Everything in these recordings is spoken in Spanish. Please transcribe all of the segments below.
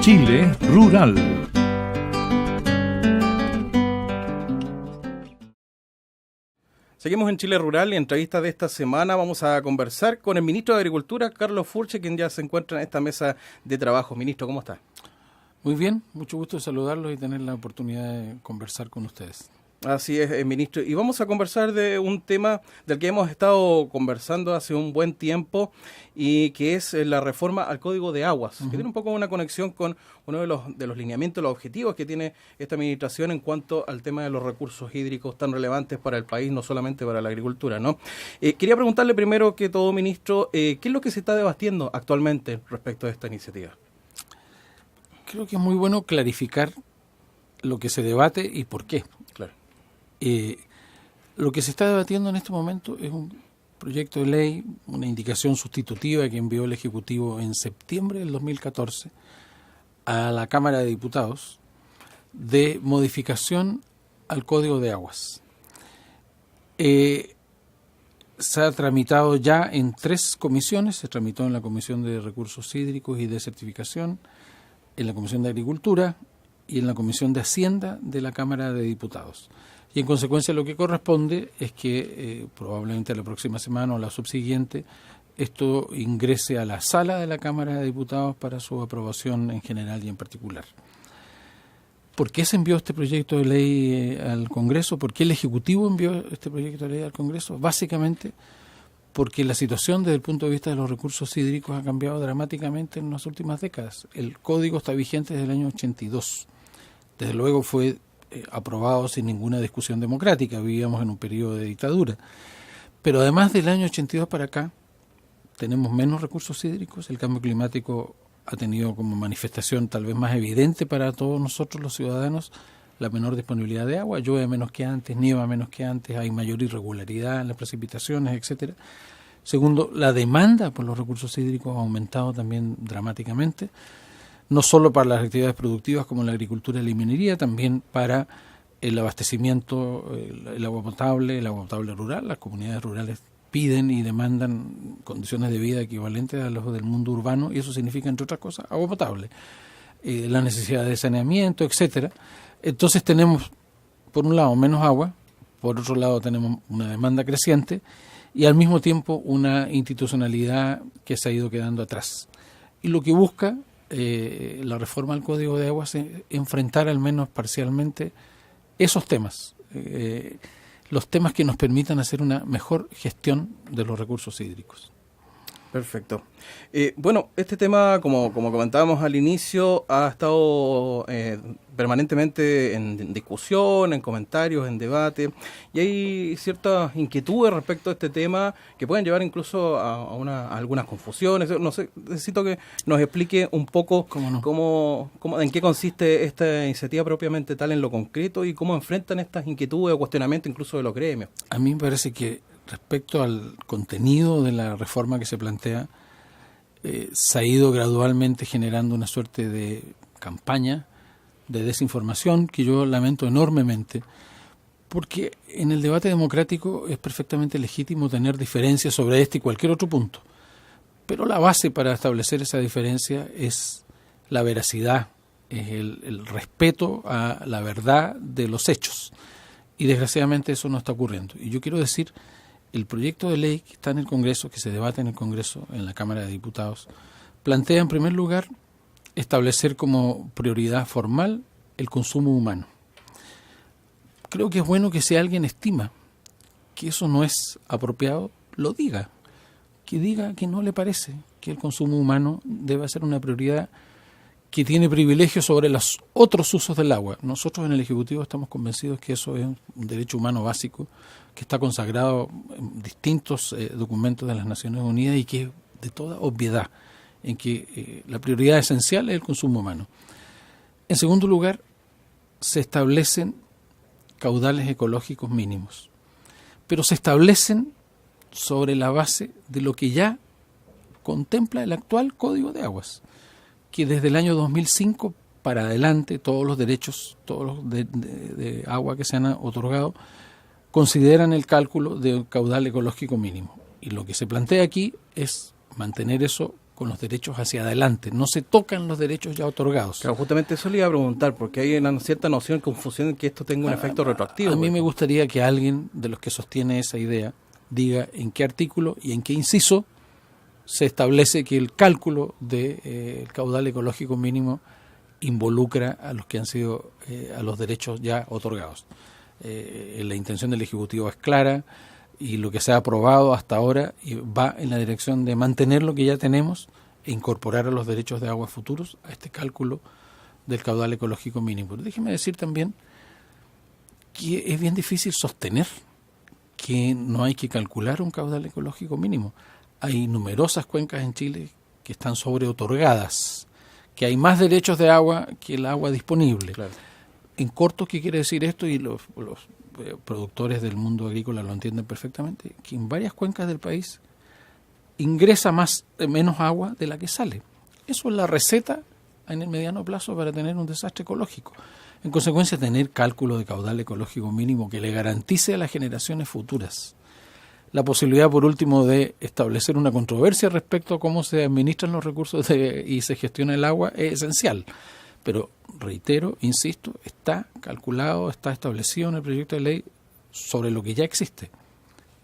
Chile Rural. Seguimos en Chile Rural y en entrevista de esta semana vamos a conversar con el ministro de Agricultura, Carlos Furche, quien ya se encuentra en esta mesa de trabajo. Ministro, ¿cómo está? Muy bien, mucho gusto de saludarlos y tener la oportunidad de conversar con ustedes. Así es, ministro. Y vamos a conversar de un tema del que hemos estado conversando hace un buen tiempo y que es la reforma al Código de Aguas, que tiene un poco una conexión con uno de los lineamientos, los objetivos que tiene esta administración en cuanto al tema de los recursos hídricos tan relevantes para el país, no solamente para la agricultura, ¿no? Quería preguntarle primero que todo, ministro, ¿qué es lo que se está debatiendo actualmente respecto a esta iniciativa? Creo que es muy bueno clarificar lo que se debate y por qué. Claro. Lo que se está debatiendo en este momento es un proyecto de ley, una indicación sustitutiva que envió el Ejecutivo en septiembre del 2014 a la Cámara de Diputados de modificación al Código de Aguas. Se ha tramitado ya en 3 comisiones, se tramitó en la Comisión de Recursos Hídricos y de Certificación, en la Comisión de Agricultura y en la Comisión de Hacienda de la Cámara de Diputados. Y en consecuencia lo que corresponde es que probablemente la próxima semana o la subsiguiente esto ingrese a la sala de la Cámara de Diputados para su aprobación en general y en particular. ¿Por qué se envió este proyecto de ley al Congreso? ¿Por qué el Ejecutivo envió este proyecto de ley al Congreso? Básicamente porque la situación desde el punto de vista de los recursos hídricos ha cambiado dramáticamente en las últimas décadas. El Código está vigente desde el año 82. Desde luego fue aprobado sin ninguna discusión democrática, vivíamos en un periodo de dictadura. Pero además del año 82 para acá, tenemos menos recursos hídricos, el cambio climático ha tenido como manifestación tal vez más evidente para todos nosotros los ciudadanos la menor disponibilidad de agua, llueve menos que antes, nieva menos que antes, hay mayor irregularidad en las precipitaciones, etcétera. Segundo, la demanda por los recursos hídricos ha aumentado también dramáticamente, no solo para las actividades productivas como la agricultura y la minería, también para el abastecimiento, el agua potable rural. Las comunidades rurales piden y demandan condiciones de vida equivalentes a los del mundo urbano, y eso significa, entre otras cosas, agua potable, la necesidad de saneamiento, etcétera. Entonces tenemos, por un lado, menos agua, por otro lado tenemos una demanda creciente y al mismo tiempo una institucionalidad que se ha ido quedando atrás. Y lo que busca la reforma al Código de Aguas es enfrentar al menos parcialmente esos temas, los temas que nos permitan hacer una mejor gestión de los recursos hídricos. Perfecto. Bueno, este tema, como comentábamos al inicio, ha estado permanentemente en discusión, en comentarios, en debate, y hay ciertas inquietudes respecto a este tema que pueden llevar incluso a algunas confusiones. No sé, necesito que nos explique un poco cómo, en qué consiste esta iniciativa propiamente tal en lo concreto y cómo enfrentan estas inquietudes o cuestionamientos incluso de los gremios. A mí me parece que respecto al contenido de la reforma que se plantea, se ha ido gradualmente generando una suerte de campaña de desinformación que yo lamento enormemente, porque en el debate democrático es perfectamente legítimo tener diferencias sobre este y cualquier otro punto, pero la base para establecer esa diferencia es la veracidad, es el respeto a la verdad de los hechos, y desgraciadamente eso no está ocurriendo. Y yo quiero decir, el proyecto de ley que está en el Congreso, que se debate en el Congreso, en la Cámara de Diputados, plantea en primer lugar establecer como prioridad formal el consumo humano. Creo que es bueno que si alguien estima que eso no es apropiado, lo diga, que diga que no le parece que el consumo humano debe ser una prioridad que tiene privilegios sobre los otros usos del agua. Nosotros en el Ejecutivo estamos convencidos que eso es un derecho humano básico que está consagrado en distintos documentos de las Naciones Unidas y que es de toda obviedad, en que la prioridad esencial es el consumo humano. En segundo lugar, se establecen caudales ecológicos mínimos, pero se establecen sobre la base de lo que ya contempla el actual Código de Aguas, que desde el año 2005 para adelante todos los derechos, todos los de agua que se han otorgado, consideran el cálculo de caudal ecológico mínimo. Y lo que se plantea aquí es mantener eso con los derechos hacia adelante. No se tocan los derechos ya otorgados. Claro, justamente eso le iba a preguntar, porque hay una cierta noción de confusión en que esto tenga un efecto retroactivo. A mí me gustaría que alguien de los que sostiene esa idea diga en qué artículo y en qué inciso se establece que el cálculo del caudal ecológico mínimo involucra a los que han sido a los derechos ya otorgados. La intención del Ejecutivo es clara y lo que se ha aprobado hasta ahora va en la dirección de mantener lo que ya tenemos e incorporar a los derechos de agua futuros a este cálculo del caudal ecológico mínimo. Pero déjeme decir también que es bien difícil sostener que no hay que calcular un caudal ecológico mínimo. Hay numerosas cuencas en Chile que están sobreotorgadas, que hay más derechos de agua que el agua disponible. Claro. En corto, ¿qué quiere decir esto? Y los productores del mundo agrícola lo entienden perfectamente, que en varias cuencas del país ingresa menos agua de la que sale. Eso es la receta en el mediano plazo para tener un desastre ecológico. En consecuencia, tener cálculo de caudal ecológico mínimo que le garantice a las generaciones futuras la posibilidad, por último, de establecer una controversia respecto a cómo se administran los recursos y se gestiona el agua es esencial. Pero, reitero, insisto, está calculado, está establecido en el proyecto de ley sobre lo que ya existe.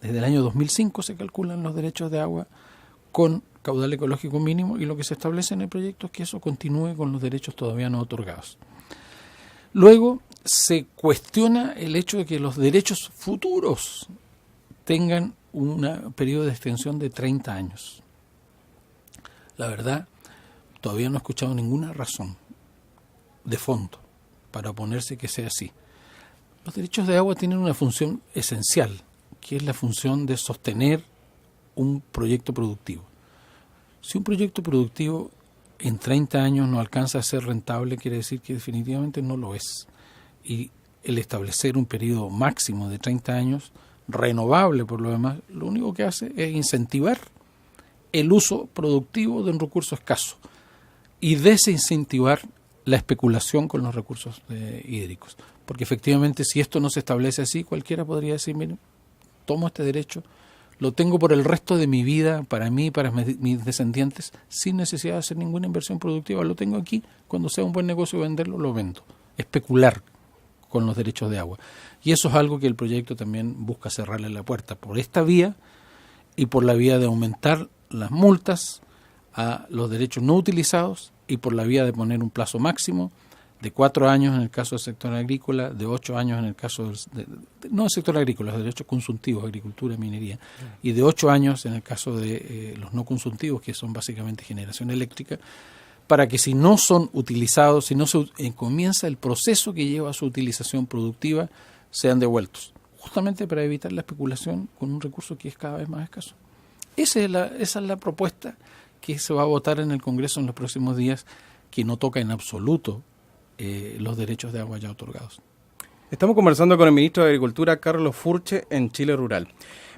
Desde el año 2005 se calculan los derechos de agua con caudal ecológico mínimo y lo que se establece en el proyecto es que eso continúe con los derechos todavía no otorgados. Luego se cuestiona el hecho de que los derechos futuros tengan un periodo de extensión de 30 años. La verdad, todavía no he escuchado ninguna razón de fondo para oponerse que sea así. Los derechos de agua tienen una función esencial, que es la función de sostener un proyecto productivo. Si un proyecto productivo en 30 años no alcanza a ser rentable, quiere decir que definitivamente no lo es. Y el establecer un periodo máximo de 30 años, renovable por lo demás, lo único que hace es incentivar el uso productivo de un recurso escaso y desincentivar la especulación con los recursos hídricos. Porque efectivamente, si esto no se establece así, cualquiera podría decir, mire, tomo este derecho, lo tengo por el resto de mi vida, para mí y para mis descendientes, sin necesidad de hacer ninguna inversión productiva. Lo tengo aquí, cuando sea un buen negocio venderlo, lo vendo. Especular con los derechos de agua. Y eso es algo que el proyecto también busca cerrarle la puerta por esta vía y por la vía de aumentar las multas a los derechos no utilizados y por la vía de poner un plazo máximo de 4 años en el caso del sector agrícola, de 8 años en el caso no del sector agrícola, de derechos consultivos, agricultura y minería, y de 8 años en el caso de los no consultivos, que son básicamente generación eléctrica, para que si no son utilizados, si no se comienza el proceso que lleva a su utilización productiva, sean devueltos, justamente para evitar la especulación con un recurso que es cada vez más escaso. Esa es la propuesta que se va a votar en el Congreso en los próximos días, que no toca en absoluto los derechos de agua ya otorgados. Estamos conversando con el ministro de Agricultura, Carlos Furche, en Chile Rural.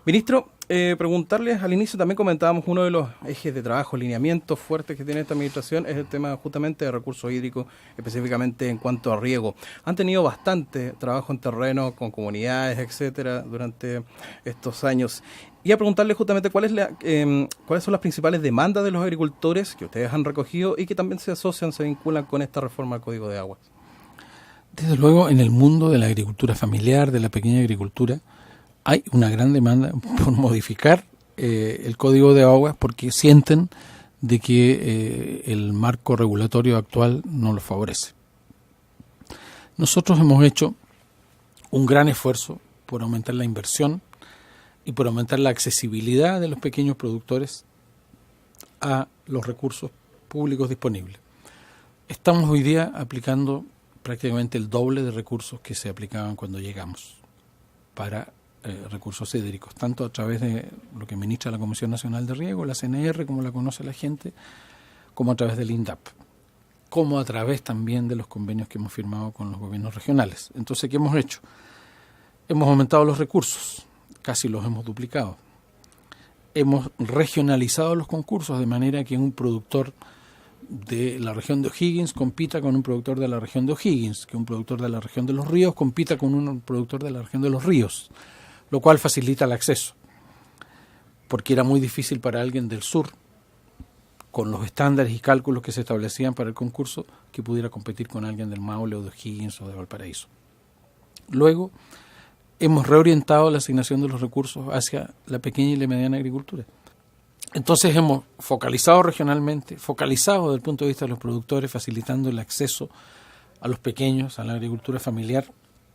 Ministro, preguntarles, al inicio también comentábamos uno de los ejes de trabajo, lineamientos fuertes que tiene esta administración, es el tema justamente de recursos hídricos, específicamente en cuanto a riego. Han tenido bastante trabajo en terreno con comunidades, etcétera, durante estos años. Y a preguntarle justamente cuáles son las principales demandas de los agricultores que ustedes han recogido y que también se vinculan con esta reforma al Código de Aguas. Desde luego, en el mundo de la agricultura familiar, de la pequeña agricultura, hay una gran demanda por modificar el Código de Aguas porque sienten de que el marco regulatorio actual no lo favorece. Nosotros hemos hecho un gran esfuerzo por aumentar la inversión y por aumentar la accesibilidad de los pequeños productores a los recursos públicos disponibles. Estamos hoy día aplicando prácticamente el doble de recursos que se aplicaban cuando llegamos para recursos hídricos, tanto a través de lo que administra la Comisión Nacional de Riego, la CNR, como la conoce la gente, como a través del INDAP, como a través también de los convenios que hemos firmado con los gobiernos regionales. Entonces, ¿qué hemos hecho? Hemos aumentado los recursos, casi los hemos duplicado. Hemos regionalizado los concursos de manera que un productor de la región de O'Higgins compita con un productor de la región de O'Higgins, que un productor de la región de Los Ríos compita con un productor de la región de Los Ríos, lo cual facilita el acceso, porque era muy difícil para alguien del sur con los estándares y cálculos que se establecían para el concurso, que pudiera competir con alguien del Maule o de O'Higgins o de Valparaíso. Luego, hemos reorientado la asignación de los recursos hacia la pequeña y la mediana agricultura. Entonces hemos focalizado regionalmente, focalizado desde el punto de vista de los productores, facilitando el acceso a los pequeños, a la agricultura familiar,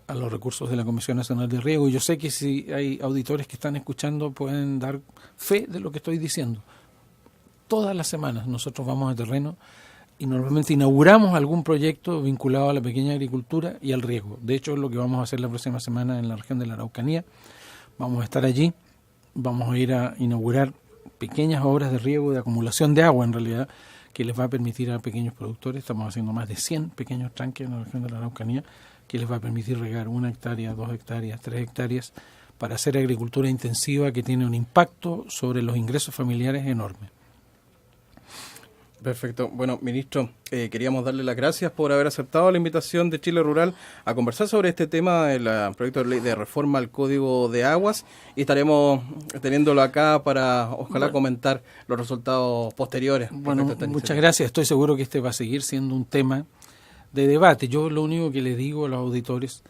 a los recursos de la Comisión Nacional de Riego. Y yo sé que si hay auditores que están escuchando pueden dar fe de lo que estoy diciendo. Todas las semanas nosotros vamos a terreno y normalmente inauguramos algún proyecto vinculado a la pequeña agricultura y al riego. De hecho, es lo que vamos a hacer la próxima semana en la región de la Araucanía. Vamos a estar allí, vamos a ir a inaugurar pequeñas obras de riego, de acumulación de agua en realidad, que les va a permitir a pequeños productores, estamos haciendo más de 100 pequeños tranques en la región de la Araucanía, que les va a permitir regar 1 hectárea, 2 hectáreas, 3 hectáreas, para hacer agricultura intensiva que tiene un impacto sobre los ingresos familiares enorme. Perfecto. Bueno, ministro, queríamos darle las gracias por haber aceptado la invitación de Chile Rural a conversar sobre este tema del proyecto de ley de reforma al Código de Aguas, y estaremos teniéndolo acá para, ojalá, comentar los resultados posteriores. Bueno, muchas gracias. Estoy seguro que este va a seguir siendo un tema de debate. Yo lo único que les digo a los auditores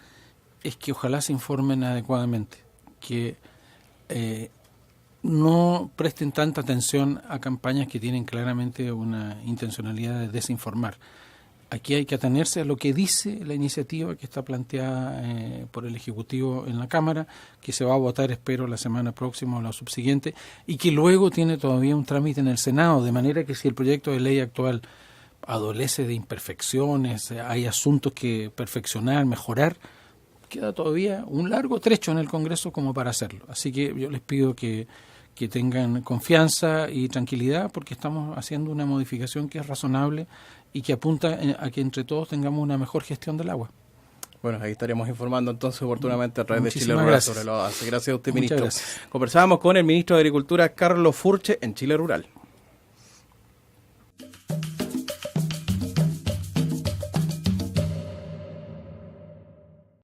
es que ojalá se informen adecuadamente, que no presten tanta atención a campañas que tienen claramente una intencionalidad de desinformar. Aquí hay que atenerse a lo que dice la iniciativa que está planteada por el Ejecutivo en la Cámara, que se va a votar, espero, la semana próxima o la subsiguiente, y que luego tiene todavía un trámite en el Senado, de manera que si el proyecto de ley actual adolece de imperfecciones, hay asuntos que perfeccionar, mejorar, queda todavía un largo trecho en el Congreso como para hacerlo. Así que yo les pido que tengan confianza y tranquilidad, porque estamos haciendo una modificación que es razonable y que apunta a que entre todos tengamos una mejor gestión del agua. Bueno, ahí estaremos informando entonces oportunamente a través Muchísimas de Chile Rural gracias. sobre lo hace. Gracias a usted, Muchas ministro. gracias. Conversábamos con el ministro de Agricultura, Carlos Furche, en Chile Rural.